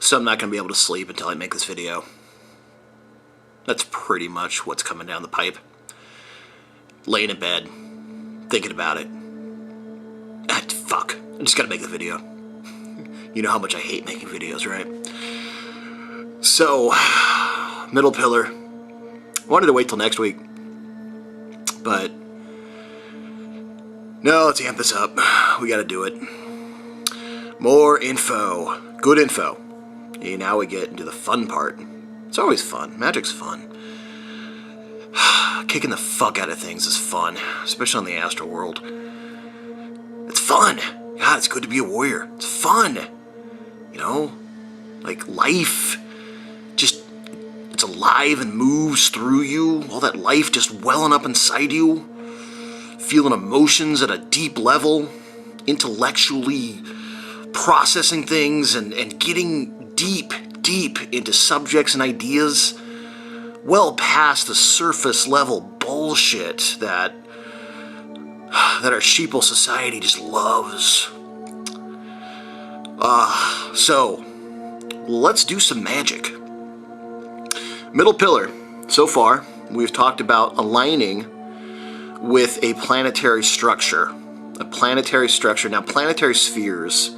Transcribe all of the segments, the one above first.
So I'm not going to be able to sleep until I make this video. That's pretty much what's coming down the pipe. Laying in bed, thinking about it. Fuck, I just gotta make the video. You know how much I hate making videos, right? So, middle pillar. I wanted to wait till next week, but no, let's amp this up. We gotta do it. More info. Good info. And now we get into the fun part. It's always fun. Magic's fun. Kicking the fuck out of things is fun, especially on the astral world. It's fun. God, it's good to be a warrior. It's fun. You know? Like, life just, it's alive and moves through you. All that life just welling up inside you. Feeling emotions at a deep level. Intellectually processing things and getting deep into subjects and ideas. Well past the surface level bullshit that our sheeple society just loves. So, let's do some magic. Middle pillar. So far, we've talked about aligning with a planetary structure. A planetary structure. Now, planetary spheres,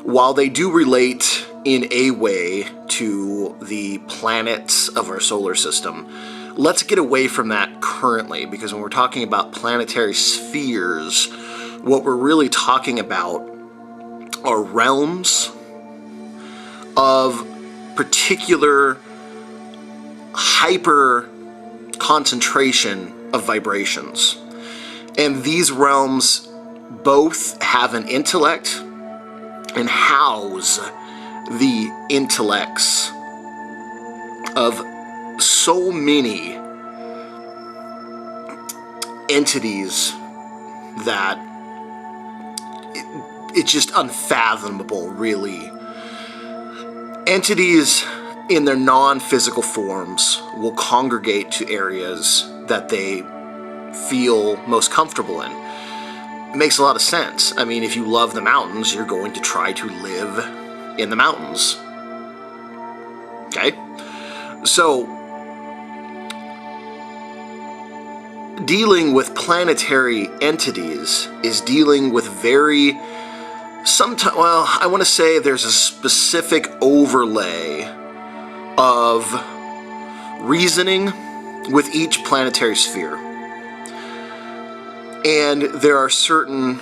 while they do relate in a way to the planets of our solar system, let's get away from that currently, because when we're talking about planetary spheres, what we're really talking about are realms of particular hyper concentration of vibrations. And these realms both have an intellect and house the intellects of so many entities that it's just unfathomable, really. Entities in their non-physical forms will congregate to areas that they feel most comfortable in. It makes a lot of sense. I mean, if you love the mountains, you're going to try to live in the mountains. Okay? So, dealing with planetary entities is dealing with I want to say there's a specific overlay of reasoning with each planetary sphere. And there are certain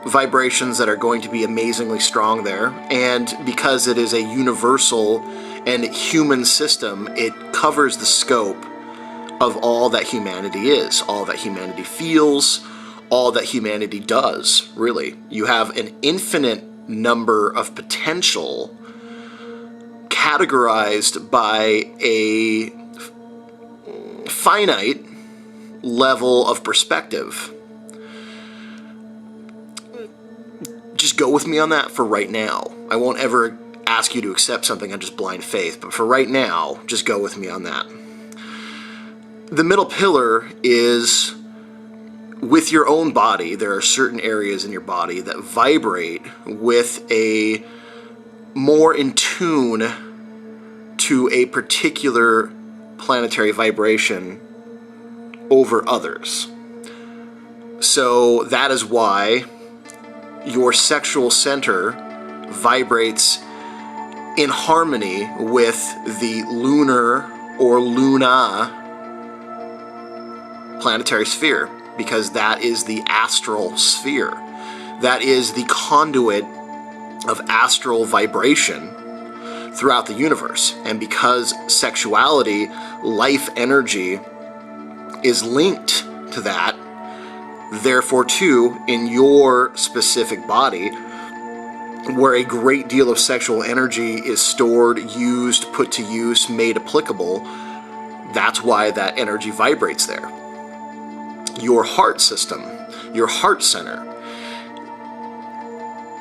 vibrations that are going to be amazingly strong there, and because it is a universal and human system, it covers the scope of all that humanity is, all that humanity feels, all that humanity does, really. You have an infinite number of potential categorized by a finite level of perspective. Just go with me on that for right now. I won't ever ask you to accept something on just blind faith, but for right now, just go with me on that. The middle pillar is with your own body. There are certain areas in your body that vibrate with a more in tune to a particular planetary vibration over others. So that is why your sexual center vibrates in harmony with the lunar or luna planetary sphere, because that is the astral sphere. That is the conduit of astral vibration throughout the universe. And because sexuality, life energy, is linked to that, therefore too, in your specific body, where a great deal of sexual energy is stored, used, put to use, made applicable, that's why that energy vibrates there. Your heart system, your heart center,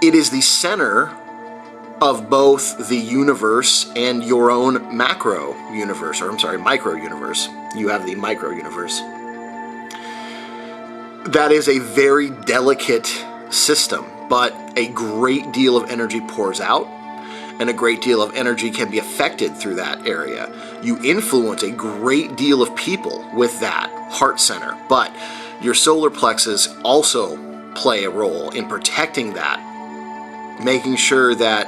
it is the center of both the universe and your own macro universe, or micro universe. You have the micro universe. That is a very delicate system, but a great deal of energy pours out, and a great deal of energy can be affected through that area. You influence a great deal of people with that heart center, but your solar plexus also play a role in protecting that, making sure that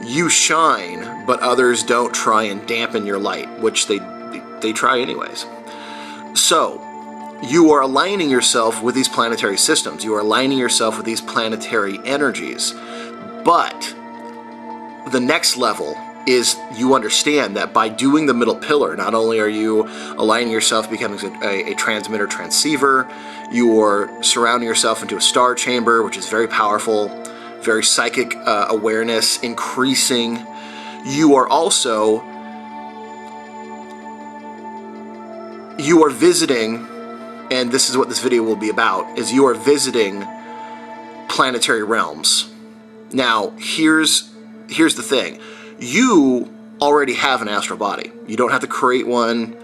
you shine, but others don't try and dampen your light, which they try anyways. So, you are aligning yourself with these planetary systems. You are aligning yourself with these planetary energies. But the next level is you understand that by doing the middle pillar, not only are you aligning yourself becoming a transmitter transceiver, you are surrounding yourself into a star chamber, which is very powerful, very psychic awareness increasing. You are also, you are visiting, and this is what this video will be about, is you are visiting planetary realms. Now, here's the thing. You already have an astral body. You don't have to create one.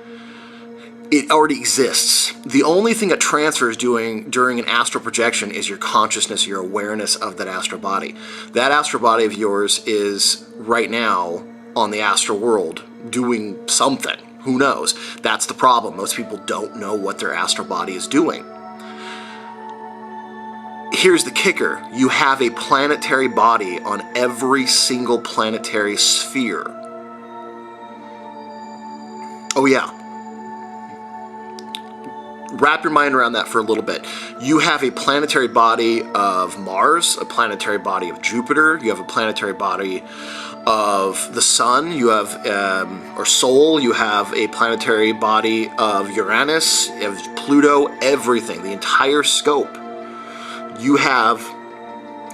It already exists. The only thing that transfers during an astral projection is your consciousness, your awareness of that astral body. That astral body of yours is right now on the astral world doing something. Who knows? That's the problem. Most people don't know what their astral body is doing. Here's the kicker. You have a planetary body on every single planetary sphere. Oh yeah. Wrap your mind around that for a little bit. You have a planetary body of Mars, a planetary body of Jupiter, you have a planetary body of the Sun, you have, or Sol, you have a planetary body of Uranus, of Pluto, everything, the entire scope. You have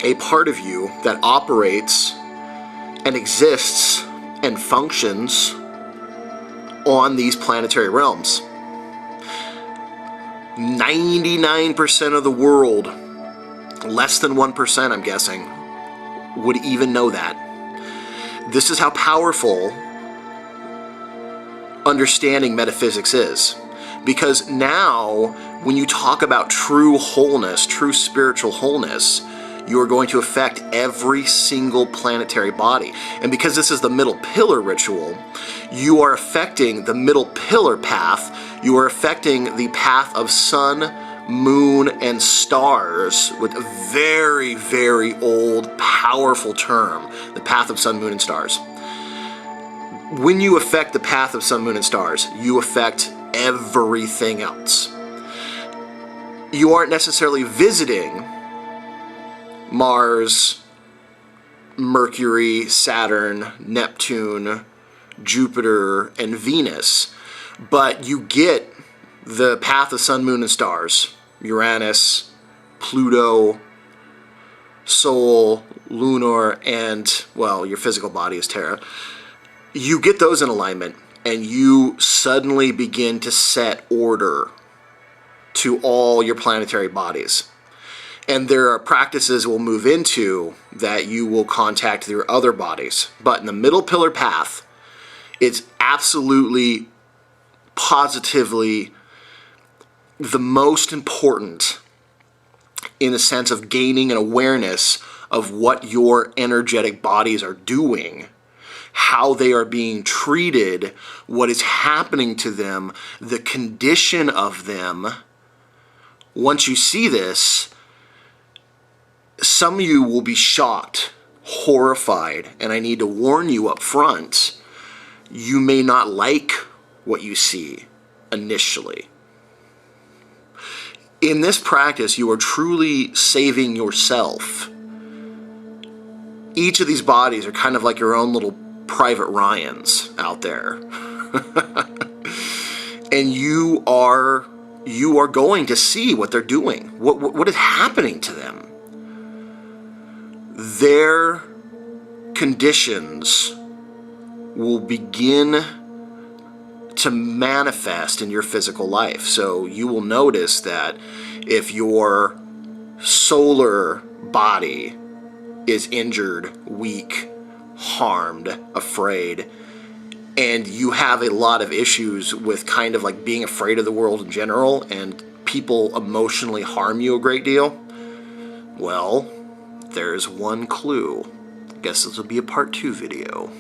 a part of you that operates and exists and functions on these planetary realms. 99% of the world, less than 1% I'm guessing, would even know that. This is how powerful understanding metaphysics is. Because now, when you talk about true wholeness, true spiritual wholeness, you are going to affect every single planetary body. And because this is the middle pillar ritual, you are affecting the middle pillar path. You are affecting the path of sun, moon, and stars with a very, very old, powerful term, the path of sun, moon, and stars. When you affect the path of sun, moon, and stars, you affect everything else. You aren't necessarily visiting Mars, Mercury, Saturn, Neptune, Jupiter, and Venus, but you get the path of sun, moon, and stars, Uranus, Pluto, Sol, Lunar, and, well, your physical body is Terra. You get those in alignment, and you suddenly begin to set order to all your planetary bodies. And there are practices we'll move into that you will contact your other bodies. But in the middle pillar path, it's absolutely, positively the most important in the sense of gaining an awareness of what your energetic bodies are doing, how they are being treated, what is happening to them, the condition of them. Once you see this, some of you will be shocked, horrified, and I need to warn you up front, you may not like what you see initially. In this practice, you are truly saving yourself. Each of these bodies are kind of like your own little private Ryans out there. And you are going to see what they're doing, what is happening to them. Their conditions will begin to manifest in your physical life. So you will notice that if your solar body is injured, weak, harmed, afraid, and you have a lot of issues with kind of like being afraid of the world in general, and people emotionally harm you a great deal, well, there's one clue. Guess this will be a part 2 video.